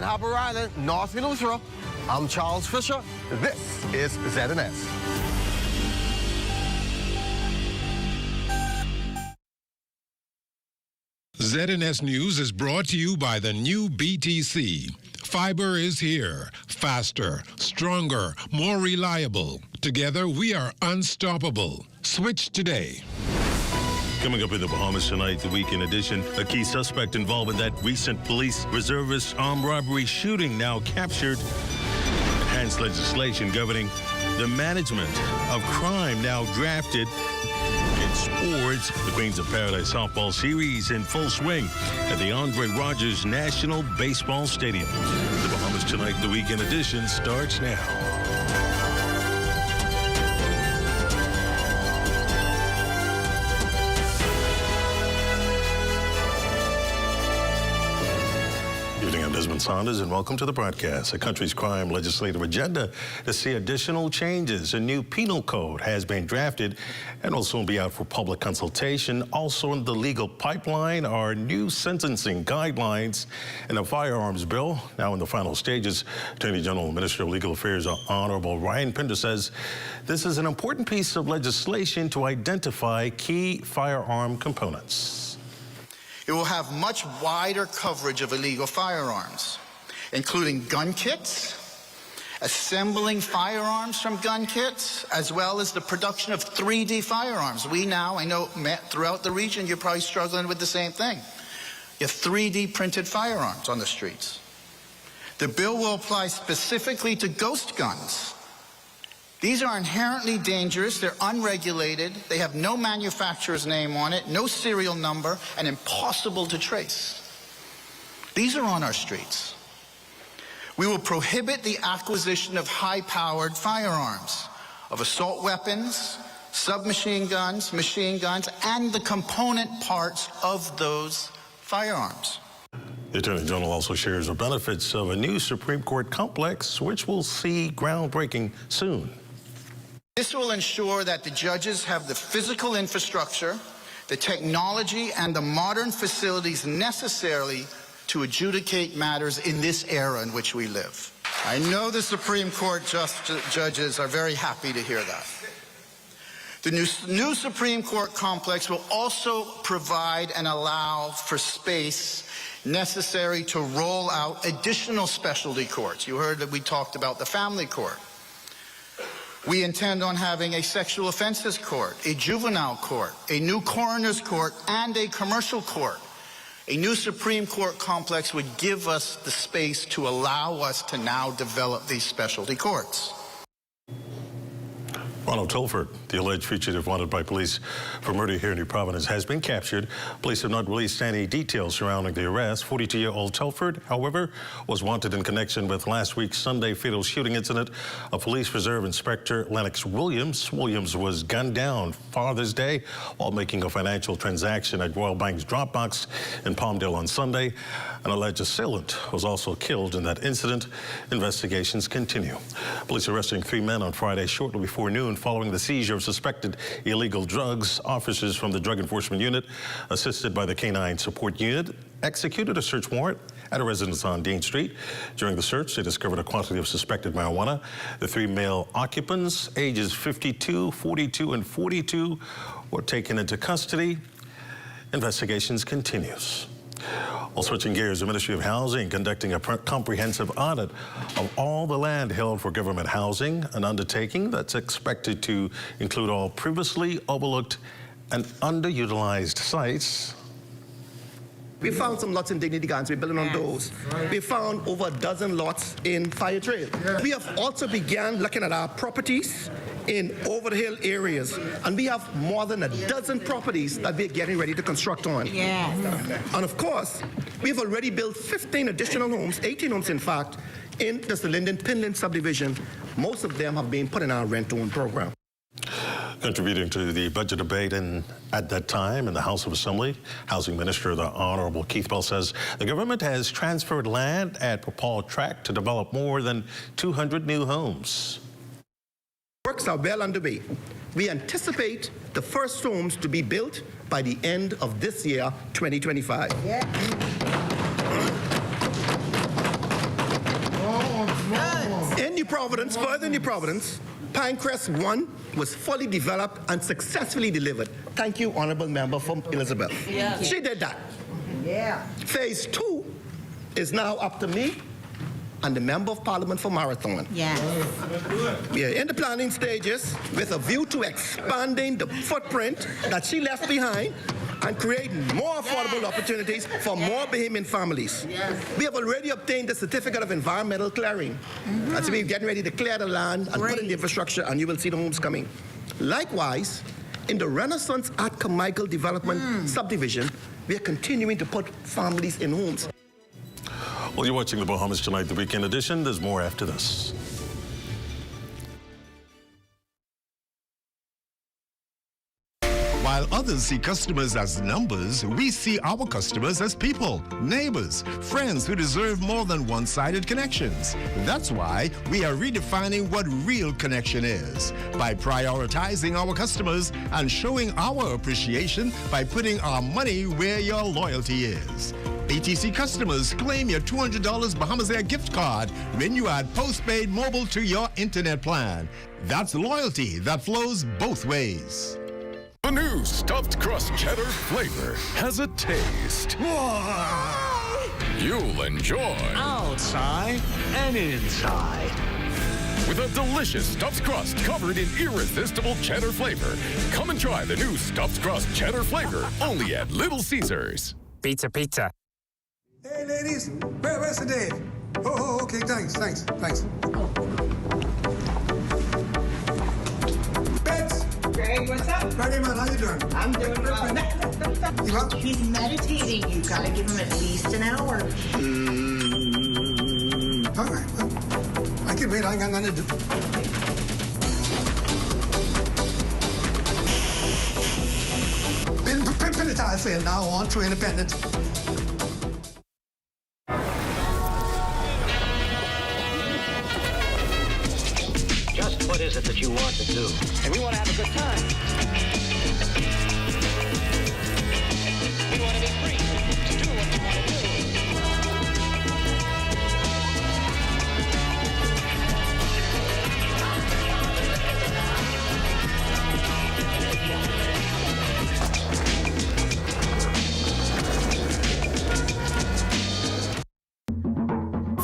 Ann Arbor Island, North Eleuthera. I'm Charles Fisher. This is ZNS. ZNS News is brought to you by the new BTC. Fiber is here. Faster, stronger, more reliable. Together, we are unstoppable. Switch today. Coming up in the Bahamas tonight, the weekend edition, a key suspect involved in that recent police reservist armed robbery shooting now captured. Enhanced legislation governing the management of crime now drafted. In sports, the Queens of Paradise softball series in full swing at the Andre Rogers National Baseball Stadium. The Bahamas tonight, the weekend edition starts now. I'm Desmond Saunders, and welcome to the broadcast. The country's crime legislative agenda to see additional changes. A new penal code has been drafted and will soon be out for public consultation. Also in the legal pipeline are new sentencing guidelines and a firearms bill. Now in the final stages, Attorney General and Minister of Legal Affairs, Honorable Ryan Pinder, says this is an important piece of legislation to identify key firearm components. It will have much wider coverage of illegal firearms, including gun kits, assembling firearms from gun kits, as well as the production of 3D firearms. We now, I know throughout the region, you're probably struggling with the same thing. You have 3D printed firearms on the streets. The bill will apply specifically to ghost guns. These are inherently dangerous, they're unregulated, they have no manufacturer's name on it, no serial number, and impossible to trace. These are on our streets. We will prohibit the acquisition of high-powered firearms, of assault weapons, submachine guns, machine guns, and the component parts of those firearms. The Attorney General also shares the benefits of a new Supreme Court complex, which will see groundbreaking soon. This will ensure that the judges have the physical infrastructure, the technology, and the modern facilities necessary to adjudicate matters in this era in which we live. I know the Supreme Court judges are very happy to hear that. The new Supreme Court complex will also provide and allow for space necessary to roll out additional specialty courts. You heard that we talked about the family court. We intend on having a sexual offenses court, a juvenile court, a new coroner's court, and a commercial court. A new Supreme Court complex would give us the space to allow us to now develop these specialty courts. Ronald Telford, the alleged fugitive wanted by police for murder here in New Providence, has been captured. Police have not released any details surrounding the arrest. 42-year-old Telford, however, was wanted in connection with last week's Sunday fatal shooting incident of Police Reserve Inspector Lennox Williams. Williams was gunned down Father's Day while making a financial transaction at Royal Bank's drop box in Palmdale on Sunday. An alleged assailant was also killed in that incident. Investigations continue. Police arresting 3 men on Friday shortly before noon following the seizure of suspected illegal drugs. Officers from the Drug Enforcement Unit, assisted by the Canine Support Unit, executed a search warrant at a residence on Dean Street. During the search, they discovered a quantity of suspected marijuana. The 3 male occupants, ages 52, 42, and 42, were taken into custody. Investigations continues. Well, switching gears, the Ministry of Housing conducting a comprehensive audit of all the land held for government housing, an undertaking that's expected to include all previously overlooked and underutilized sites. We found some lots in Dignity Gardens. We're building on those. Right. We found over a dozen lots in Fire Trail. Yeah. We have also began looking at our properties in over the hill areas, and we have more than a dozen properties that we're getting ready to construct on. Yes. And of course, we've already built 15 additional homes, 18 homes in fact, in the Linden Pinland subdivision. Most of them have been put in our rent-to-own program. Contributing to the budget debate at that time in the House of Assembly, Housing Minister, the Honorable Keith Bell, says the government has transferred land at Papal Tract to develop more than 200 new homes. Works are well underway. We anticipate the first homes to be built by the end of this year, 2025. Yeah. In New Providence, further in New Providence, Pinecrest 1 was fully developed and successfully delivered. Thank you, Honorable Member from Elizabeth. Yeah. She did that. Yeah. Phase 2 is now up to me and the Member of Parliament for Marathon. Yes. We are in the planning stages with a view to expanding the footprint that she left behind and creating more affordable opportunities for more Bahamian families. Yes. We have already obtained the certificate of environmental clearing. And so we're getting ready to clear the land and put in the infrastructure, and you will see the homes coming. Likewise, in the Renaissance at Carmichael Development Subdivision, we are continuing to put families in homes. Well, you're watching the Bahamas Tonight, the weekend edition. There's more after this. While others see customers as numbers, we see our customers as people, neighbors, friends who deserve more than one-sided connections. That's why we are redefining what real connection is by prioritizing our customers and showing our appreciation by putting our money where your loyalty is. BTC customers, claim your $200 Bahamas Air gift card when you add postpaid mobile to your internet plan. That's loyalty that flows both ways. The new stuffed crust cheddar flavor has a taste you'll enjoy. Outside and inside. With a delicious stuffed crust covered in irresistible cheddar flavor. Come and try the new stuffed crust cheddar flavor only at Little Caesars. Pizza, pizza. Hey, ladies, where's the Dave? Oh, okay, thanks. Bets. Greg, what's up? Ready, man, how you doing? I'm doing well. You what? He's meditating. You gotta give him at least an hour. All right, well, I can wait. I ain't got nothing to do. Been privatized sale now on True Independence. Just what is it that you want to do? And we want to have a good time. We want to be free to do what we want to do.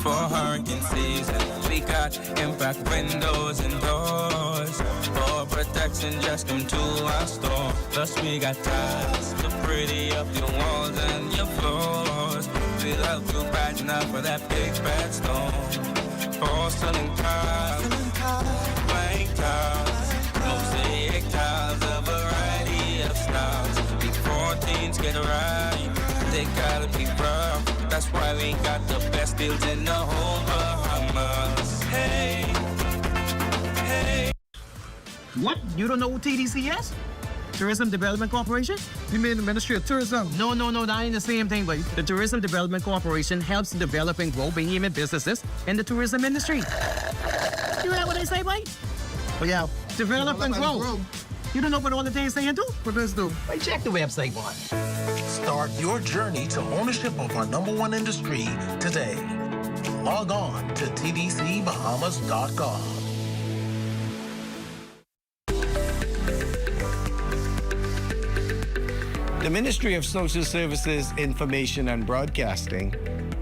For hurricane season, we got impact windows and doors. For protection, just come to our store. Plus we got tiles to pretty up your walls and your floors. We love to brighten up for that big bad storm. Porcelain tiles, blank tiles, mosaic tiles, a variety of styles. These 14s get right, they gotta be rough. That's why we got the best deals in the whole Bahamas. Hey, hey. What? You don't know who TDC is? Tourism Development Corporation? You mean the Ministry of Tourism? No, that ain't the same thing, but the Tourism Development Corporation helps develop and grow Bahamian businesses in the tourism industry. You hear what they say, boy? Oh, yeah. Develop and grow. You don't know what all the things they do? What does do? Hey, check the website, boy. Start your journey to ownership of our #1 industry today. Log on to tdcbahamas.com. The Ministry of Social Services, Information and Broadcasting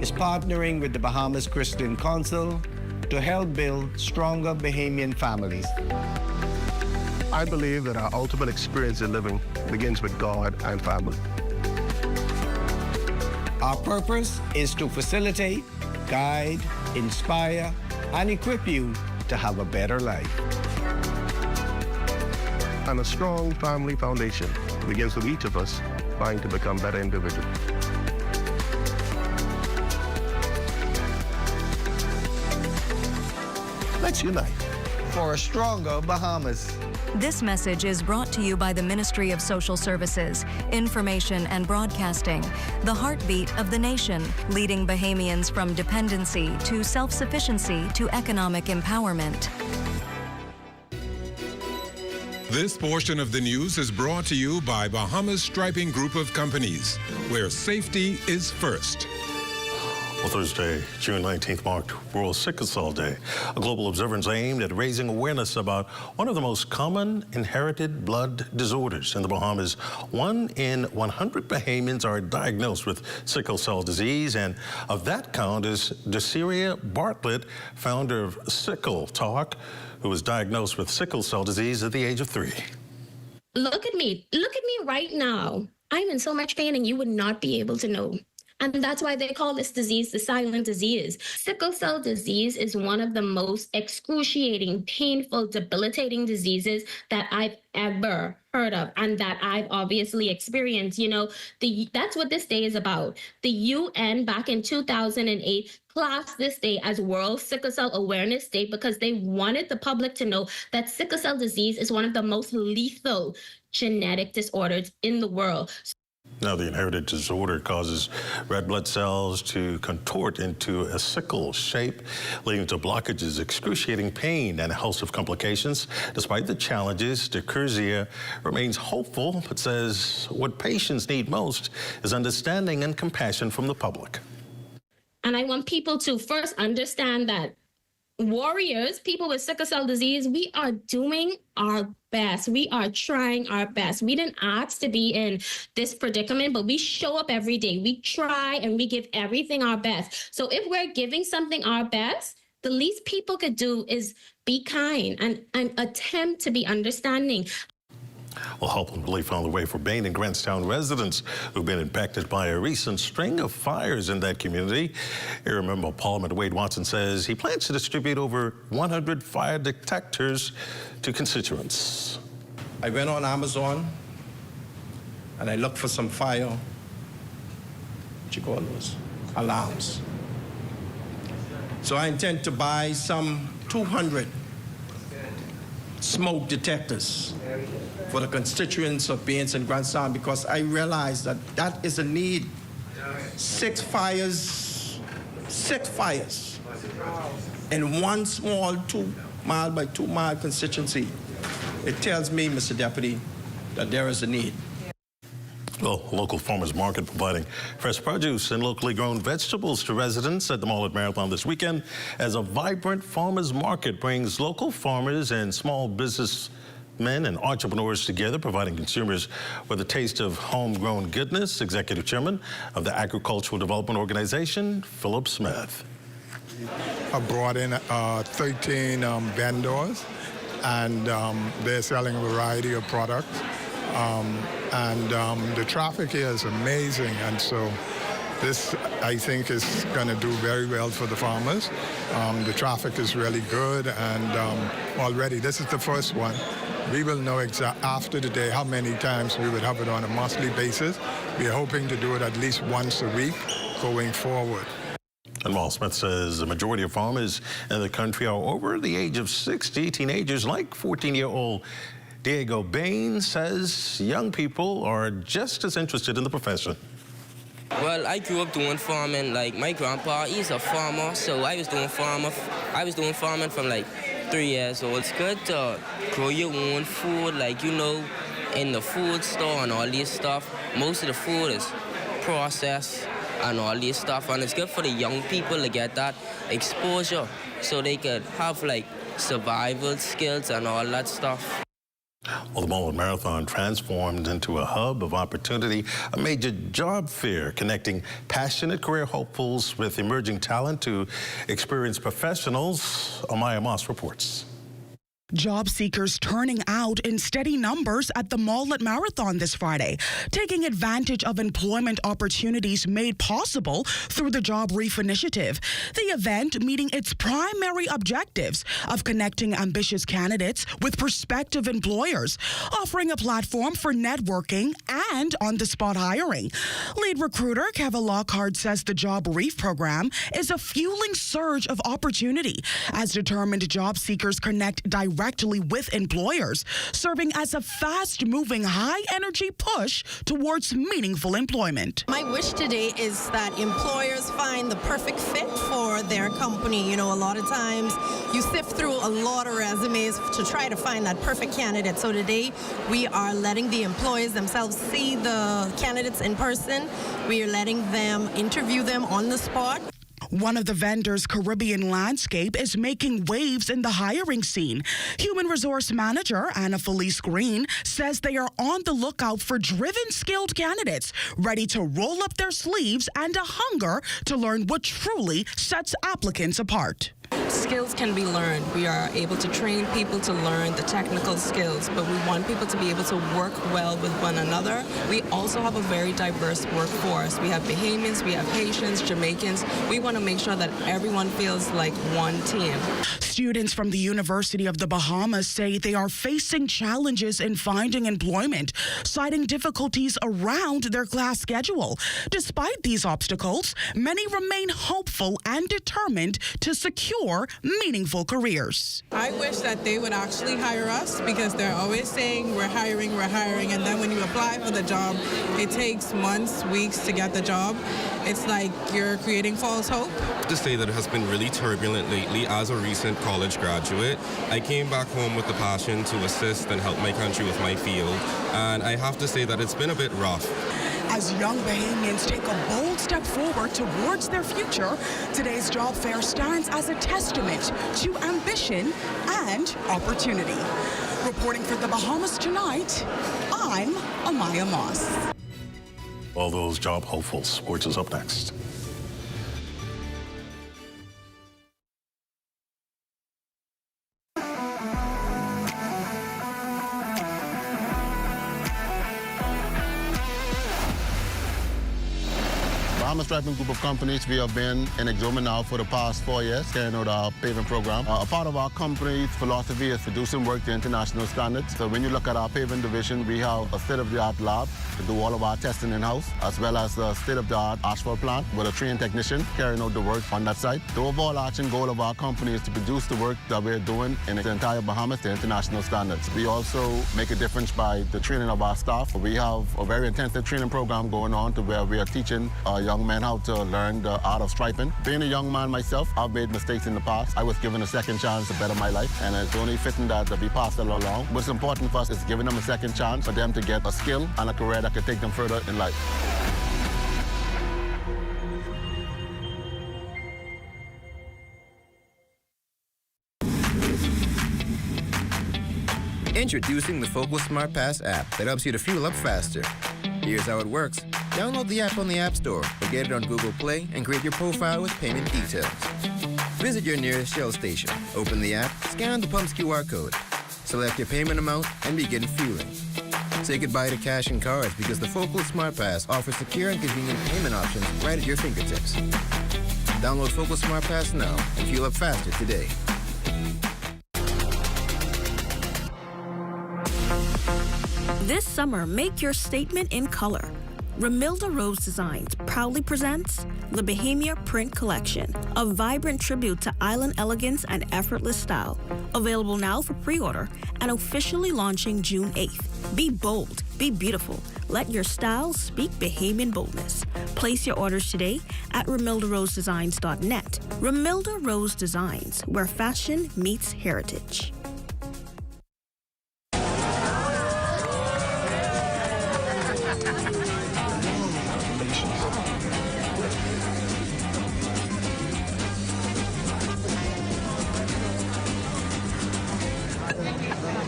is partnering with the Bahamas Christian Council to help build stronger Bahamian families. I believe that our ultimate experience in living begins with God and family. Our purpose is to facilitate, guide, inspire, and equip you to have a better life. And a strong family foundation begins with each of us trying to become better individuals. Let's unite for a stronger Bahamas. This message is brought to you by the Ministry of Social Services, Information and Broadcasting, the heartbeat of the nation, leading Bahamians from dependency to self-sufficiency to economic empowerment. This portion of the news is brought to you by Bahamas Striping Group of Companies, where safety is first. Well, Thursday, June 19th, marked World Sickle Cell Day, a global observance aimed at raising awareness about one of the most common inherited blood disorders in the Bahamas. 1 in 100 Bahamians are diagnosed with sickle cell disease, and of that count is Desiria Bartlett, founder of Sickle Talk, who was diagnosed with sickle cell disease at the age of 3. Look at me right now. I'm in so much pain and you would not be able to know. And that's why they call this disease the silent disease. Sickle cell disease is one of the most excruciating, painful, debilitating diseases that I've ever heard of and that I've obviously experienced. You know, that's what this day is about. The UN back in 2008 classed this day as World Sickle Cell Awareness Day because they wanted the public to know that sickle cell disease is one of the most lethal genetic disorders in the world. Now, the inherited disorder causes red blood cells to contort into a sickle shape, leading to blockages, excruciating pain, and a host of complications. Despite the challenges, Desiria remains hopeful, but says what patients need most is understanding and compassion from the public. And I want people to first understand that warriors, people with sickle cell disease, we are doing our best. We are trying our best. We didn't ask to be in this predicament, but we show up every day. We try and we give everything our best. So if we're giving something our best, the least people could do is be kind and attempt to be understanding. Well, help and relief found the way for Bain and Grantstown residents who've been impacted by a recent string of fires in that community. Here, Member of Parliament Wade Watson says he plans to distribute over 100 fire detectors to constituents. I went on Amazon and I looked for some fire, what you call those, alarms. So I intend to buy some 200 smoke detectors for the constituents of Baines and Grantstown because I realize that that is a need. 6 fires in one small 2-mile by 2-mile constituency. It tells me, Mr. Deputy, that there is a need. Well, local farmers market providing fresh produce and locally grown vegetables to residents at the Mall at Marathon this weekend as a vibrant farmers market brings local farmers and small businessmen and entrepreneurs together, providing consumers with a taste of homegrown goodness. Executive Chairman of the Agricultural Development Organization, Philip Smith. I brought in 13 vendors, and they're selling a variety of products. The traffic here is amazing, and so this, I think, is going to do very well for the farmers. The traffic is really good, and already this is the first one. We will know after the day how many times we would have it on a monthly basis. We are hoping to do it at least once a week going forward. And Walt Smith says the majority of farmers in the country are over the age of 60. Teenagers like 14-year-old Diego Bain says young people are just as interested in the profession. Well, I grew up doing farming. Like my grandpa, he's a farmer, so I was doing farming from like 3 years old. It's good to grow your own food, like, you know, in the food store and all this stuff. Most of the food is processed and all this stuff, and it's good for the young people to get that exposure so they could have like survival skills and all that stuff. Well, the Mall Marathon transformed into a hub of opportunity, a major job fair connecting passionate career hopefuls with emerging talent to experienced professionals. Amaya Moss reports. Job seekers turning out in steady numbers at the Mall at Marathon this Friday, taking advantage of employment opportunities made possible through the Job Reef initiative. The event meeting its primary objectives of connecting ambitious candidates with prospective employers, offering a platform for networking and on-the-spot hiring. Lead recruiter Kevin Lockhart says the Job Reef program is a fueling surge of opportunity as determined job seekers connect directly with employers, serving as a fast-moving, high-energy push towards meaningful employment. My wish today is that employers find the perfect fit for their company. You know, a lot of times you sift through a lot of resumes to try to find that perfect candidate. So today we are letting the employers themselves see the candidates in person. We are letting them interview them on the spot. One of the vendors' Caribbean landscape is making waves in the hiring scene. Human resource manager Anna Felice Green says they are on the lookout for driven, skilled candidates ready to roll up their sleeves and a hunger to learn what truly sets applicants apart. Skills can be learned. We are able to train people to learn the technical skills, but we want people to be able to work well with one another. We also have a very diverse workforce. We have Bahamians, we have Haitians, Jamaicans. We want to make sure that everyone feels like one team. Students from the University of the Bahamas say they are facing challenges in finding employment, citing difficulties around their class schedule. Despite these obstacles, many remain hopeful and determined to secure meaningful careers. I wish that they would actually hire us, because they're always saying we're hiring, and then when you apply for the job, it takes months, weeks to get the job. It's like you're creating false hope. To say that it has been really turbulent lately. As a recent college graduate, I came back home with the passion to assist and help my country with my field, and I have to say that it's been a bit rough. As young Bahamians take a bold step forward towards their future, today's job fair stands as a testament to ambition and opportunity. Reporting for the Bahamas Tonight, I'm Amaya Moss. All those job hopefuls. Sports is up next. Bahamas Striping Group of Companies, we have been in Exuma now for the past 4 years, carrying out our paving program. A part of our company's philosophy is to do some work to international standards. So when you look at our paving division, we have a state-of-the-art lab to do all of our testing in-house, as well as a state-of-the-art asphalt plant with a trained technician carrying out the work on that site. The overarching goal of our company is to produce the work that we're doing in the entire Bahamas to international standards. We also make a difference by the training of our staff. We have a very intensive training program going on to where we are teaching young men how to learn the art of striping. Being a young man myself, I've made mistakes in the past. I was given a second chance to better my life, and it's only fitting that we pass it along. What's important for us is giving them a second chance for them to get a skill and a career that could take them further in life. Introducing the Focal Smart Pass app that helps you to fuel up faster. Here's how it works. Download the app on the App Store or get it on Google Play and create your profile with payment details. Visit your nearest Shell station. Open the app, scan the pump's QR code, select your payment amount, and begin fueling. Say goodbye to cash and cards because the Focal Smart Pass offers secure and convenient payment options right at your fingertips. Download Focal Smart Pass now and fuel up faster today. This summer, make your statement in color. Ramilda Rose Designs proudly presents the Bahamian Print Collection, a vibrant tribute to island elegance and effortless style. Available now for pre-order and officially launching June 8th. Be bold, be beautiful. Let your style speak Bahamian boldness. Place your orders today at RamildaRoseDesigns.net. Ramilda Rose Designs, where fashion meets heritage.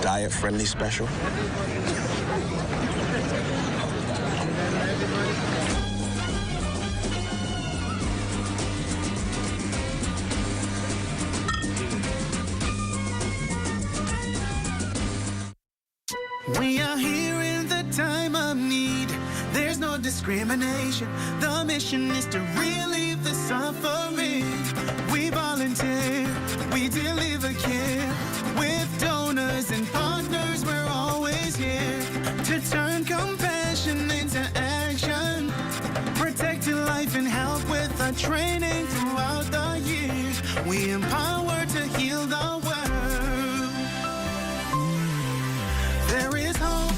Diet-friendly special. We are here in the time of need. There's no discrimination. The mission is to relieve the suffering. We volunteer, we deliver care. With donors and partners, we're always here to turn compassion into action. Protecting life and health with our training throughout the years. We empower to heal the world. There is hope,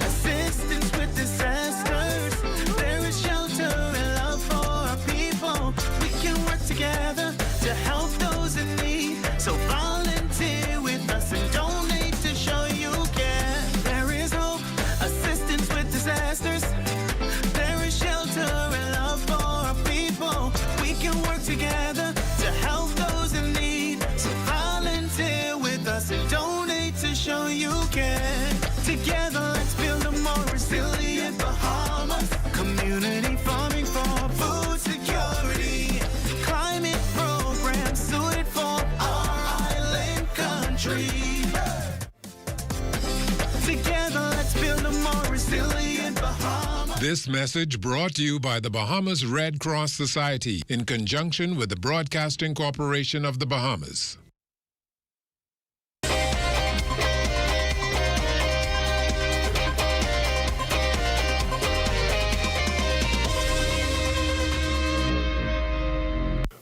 assistance with disasters. There is shelter and love for our people. We can work together to help those in need. So volunteer with us and donate to show you care. There is hope, assistance with disasters. There is shelter and love for our people. We can work together to help those in need. So volunteer with us and donate to show you care. Together, let's build a more resilient Bahamas. Community farming for food security. Climate programs suited for our island country. Together, let's build a more resilient Bahamas. This message brought to you by the Bahamas Red Cross Society in conjunction with the Broadcasting Corporation of the Bahamas.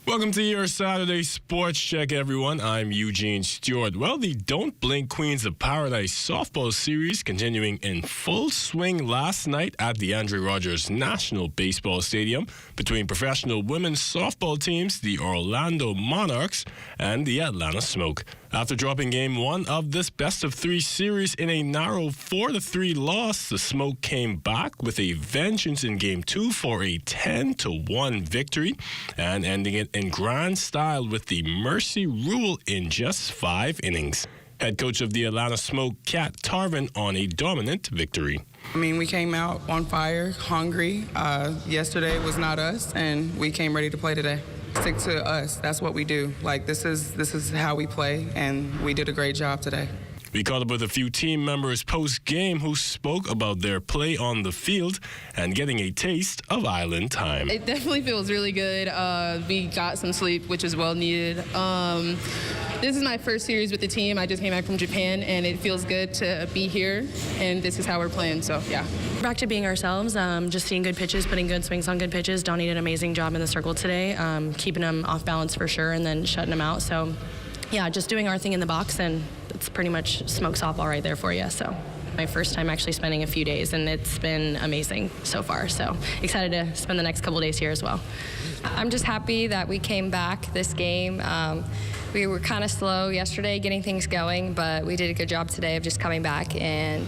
Welcome to your Saturday Sports Check, everyone. I'm Eugene Stewart. Well, the Don't Blink Queens of Paradise softball series continuing in full swing last night at the Andre Rogers National Baseball Stadium between professional women's softball teams, the Orlando Monarchs and the Atlanta Smoke. After dropping Game 1 of this best-of-3 series in a narrow 4-3 loss, the Smoke came back with a vengeance in Game 2 for a 10-1 victory and ending it in grand style with the mercy rule in just 5 innings. Head coach of the Atlanta Smoke, Kat Tarvin, on a dominant victory. I mean, we came out on fire, hungry. Yesterday was not us, and we came ready to play today. Stick to us. That's what we do. Like, this is how we play, and we did a great job today. We caught up with a few team members post-game who spoke about their play on the field and getting a taste of island time. It definitely feels really good. We got some sleep, which is well needed. This is my first series with the team. I just came back from Japan, and it feels good to be here, and this is how we're playing, so yeah. Back to being ourselves, just seeing good pitches, putting good swings on good pitches. Donnie did an amazing job in the circle today, keeping them off balance for sure, and then shutting them out. So, yeah, just doing our thing in the box, and it's pretty much smoke softball right there for you. So, my first time actually spending a few days, and it's been amazing so far. So, excited to spend the next couple days here as well. I'm just happy that we came back this game. We were kind of slow yesterday getting things going, but we did a good job today of just coming back and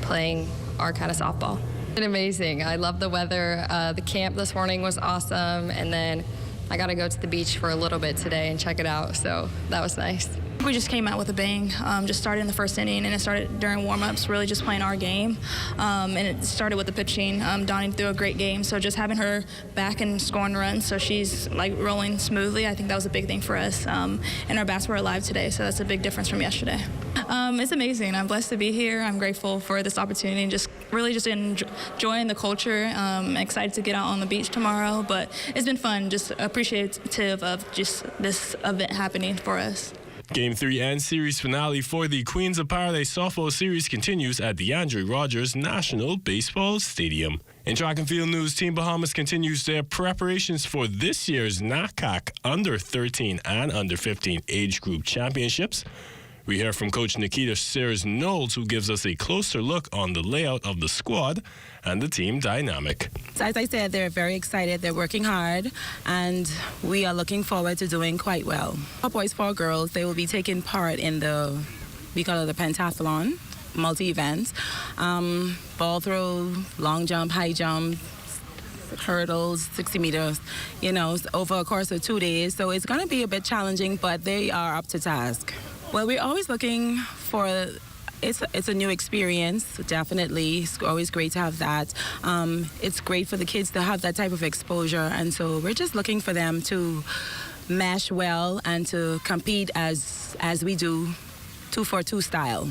playing our kind of softball. It's been amazing. I love the weather. The camp this morning was awesome, and then I got to go to the beach for a little bit today and check it out, so that was nice. We just came out with a bang. Just started in the first inning, and it started during warm-ups, really just playing our game. And it started with the pitching. Donnie threw a great game, so just having her back and scoring runs, so she's like rolling smoothly. I think that was a big thing for us. And our bats were alive today, so that's a big difference from yesterday. It's amazing. I'm blessed to be here. I'm grateful for this opportunity and just really just enjoying the culture. Excited to get out on the beach tomorrow, but it's been fun. Just appreciative of just this event happening for us. Game 3 and series finale for the Queens of Paradise softball series continues at the Andre Rogers National Baseball Stadium. In track and field news, Team Bahamas continues their preparations for this year's NACAC Under 13 and Under 15 age group championships. We hear from Coach Nikita Sears-Knowles, who gives us a closer look on the layout of the squad and the team dynamic. So as I said, they're very excited, they're working hard, and we are looking forward to doing quite well. 4 boys, 4 girls, they will be taking part in we call it the pentathlon, multi-events, ball throw, long jump, high jump, hurdles, 60 meters, over a course of 2 days. So it's going to be a bit challenging, but they are up to task. Well, we're always looking for, it's a new experience, definitely. It's always great to have that. It's great for the kids to have that type of exposure, and so we're just looking for them to mesh well and to compete as we do 2-for-2 style.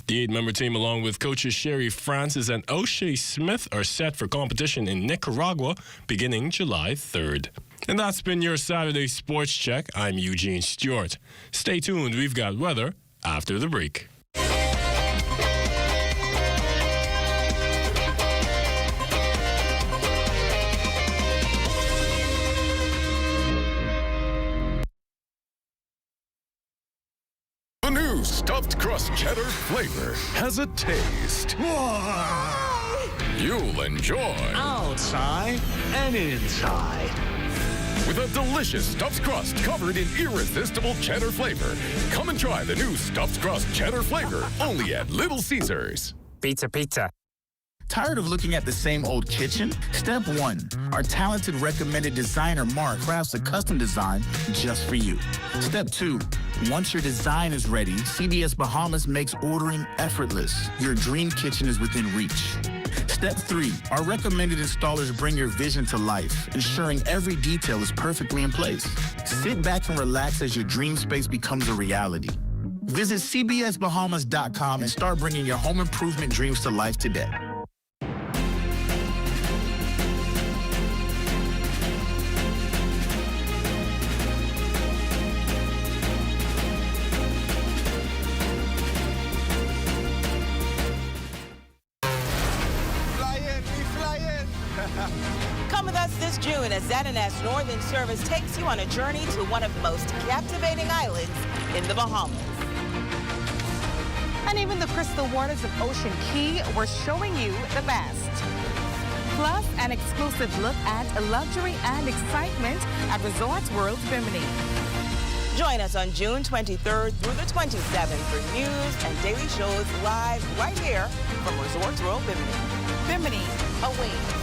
The 8-member team, along with coaches Sherry Francis and O'Shea Smith, are set for competition in Nicaragua beginning July 3rd. And that's been your Saturday Sports Check. I'm Eugene Stewart. Stay tuned. We've got weather after the break. The new stuffed crust cheddar flavor has a taste you'll enjoy. Outside and inside. With a delicious stuffed crust covered in irresistible cheddar flavor. Come and try the new stuffed crust cheddar flavor only at Little Caesars. Pizza, pizza. Tired of looking at the same old kitchen? Step 1. Our talented recommended designer Mark crafts a custom design just for you. Step 2. Once your design is ready, CBS Bahamas makes ordering effortless. Your dream kitchen is within reach. Step 3. Our recommended installers bring your vision to life, ensuring every detail is perfectly in place. Sit back and relax as your dream space becomes a reality. Visit cbsbahamas.com and start bringing your home improvement dreams to life today. Come with us this June as ZNS Northern Service takes you on a journey to one of the most captivating islands in the Bahamas. And even the crystal waters of Ocean Key, we're showing you the best. Plus, an exclusive look at luxury and excitement at Resorts World Bimini. Join us on June 23rd through the 27th for news and daily shows live right here from Resorts World Bimini. Bimini awaits.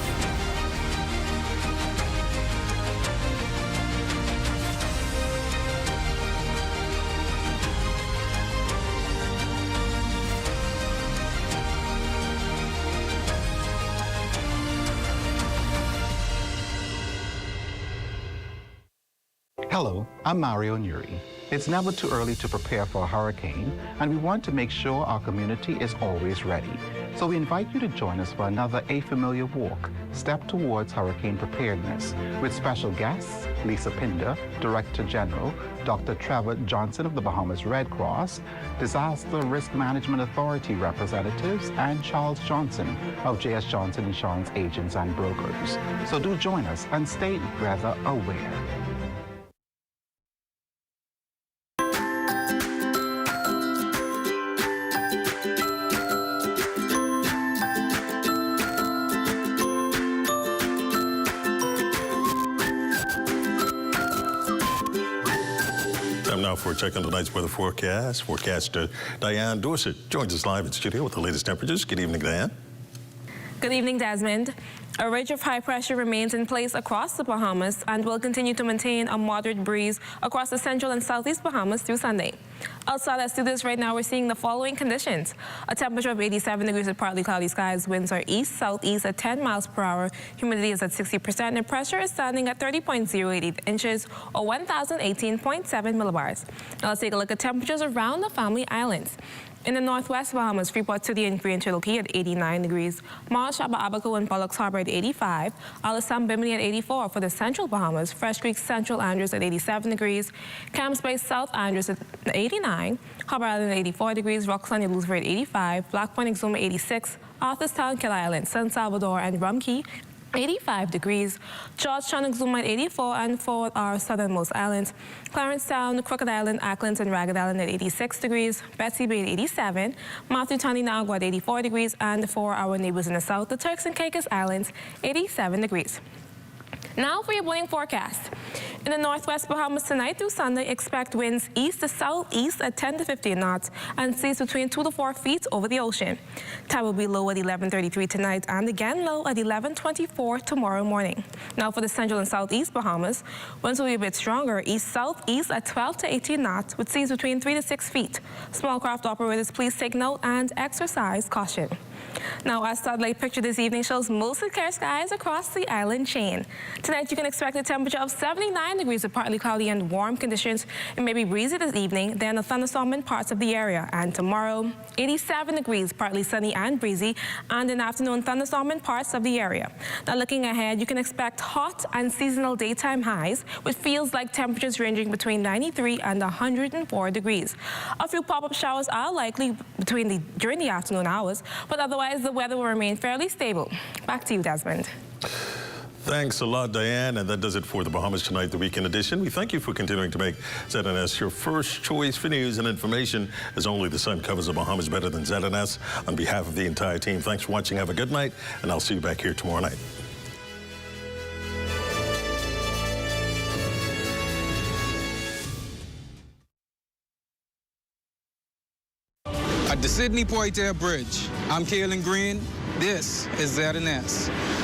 Hello, I'm Mario Nuri. It's never too early to prepare for a hurricane, and we want to make sure our community is always ready. So we invite you to join us for another A Familiar Walk, Step Towards Hurricane Preparedness, with special guests, Lisa Pinder, Director General, Dr. Trevor Johnson of the Bahamas Red Cross, Disaster Risk Management Authority representatives, and Charles Johnson of J.S. Johnson Insurance Agents and Brokers. So do join us and stay weather aware. Time now for a check on tonight's weather forecast. Forecaster Diane Dorsett joins us live in studio with the latest temperatures. Good evening, Diane. Good evening, Desmond. A ridge of high pressure remains in place across the Bahamas and will continue to maintain a moderate breeze across the central and southeast Bahamas through Sunday. Outside our studios right now, we're seeing the following conditions. A temperature of 87 degrees with partly cloudy skies. Winds are east-southeast at 10 miles per hour. Humidity is at 60% and pressure is standing at 30.08 inches or 1,018.7 millibars. Now let's take a look at temperatures around the Family Islands. In the northwest Bahamas, Freeport City and Green Cherokee at 89 degrees. Mars, Shaba, Abaco, and Pollux Harbor at 85. Alisam, Bimini at 84. For the central Bahamas, Fresh Creek, Central Andrews at 87 degrees. Camps Bay, South Andrews at 89. Harbor Island at 84 degrees. Rock Sunny, Lucifer at 85. Black Point, Exuma 86. Arthurstown, Kill Island, San Salvador, and Rumkey 85 degrees. Georgetown and Exuma at 84, and for our southernmost islands, Clarencetown, Crooked Island, Acklands, and Ragged Island at 86 degrees. Betsy Bay at 87. Matthew, Taninago at 84 degrees, and for our neighbors in the south, the Turks and Caicos Islands, 87 degrees. Now for your morning forecast. In the northwest Bahamas tonight through Sunday, expect winds east to southeast at 10 to 15 knots and seas between 2 to 4 feet over the ocean. Tide will be low at 11:33 tonight and again low at 11:24 tomorrow morning. Now for the central and southeast Bahamas, winds will be a bit stronger east-southeast at 12 to 18 knots with seas between 3 to 6 feet. Small craft operators, please take note and exercise caution. Now, our satellite picture this evening shows mostly clear skies across the island chain. Tonight, you can expect a temperature of 79 degrees with partly cloudy and warm conditions. It may be breezy this evening, then a thunderstorm in parts of the area. And tomorrow, 87 degrees, partly sunny and breezy, and an afternoon thunderstorm in parts of the area. Now, looking ahead, you can expect hot and seasonal daytime highs with feels like temperatures ranging between 93 and 104 degrees. A few pop-up showers are likely during the afternoon hours, but otherwise, the weather will remain fairly stable. Back to you, Desmond. Thanks a lot, Diane. And that does it for the Bahamas Tonight, the weekend edition. We thank you for continuing to make ZNS your first choice for news and information, as only the sun covers the Bahamas better than ZNS. On behalf of the entire team, thanks for watching. Have a good night, and I'll see you back here tomorrow night. At the Sydney Poitier Bridge, I'm Kaylin Green. This is ZNS.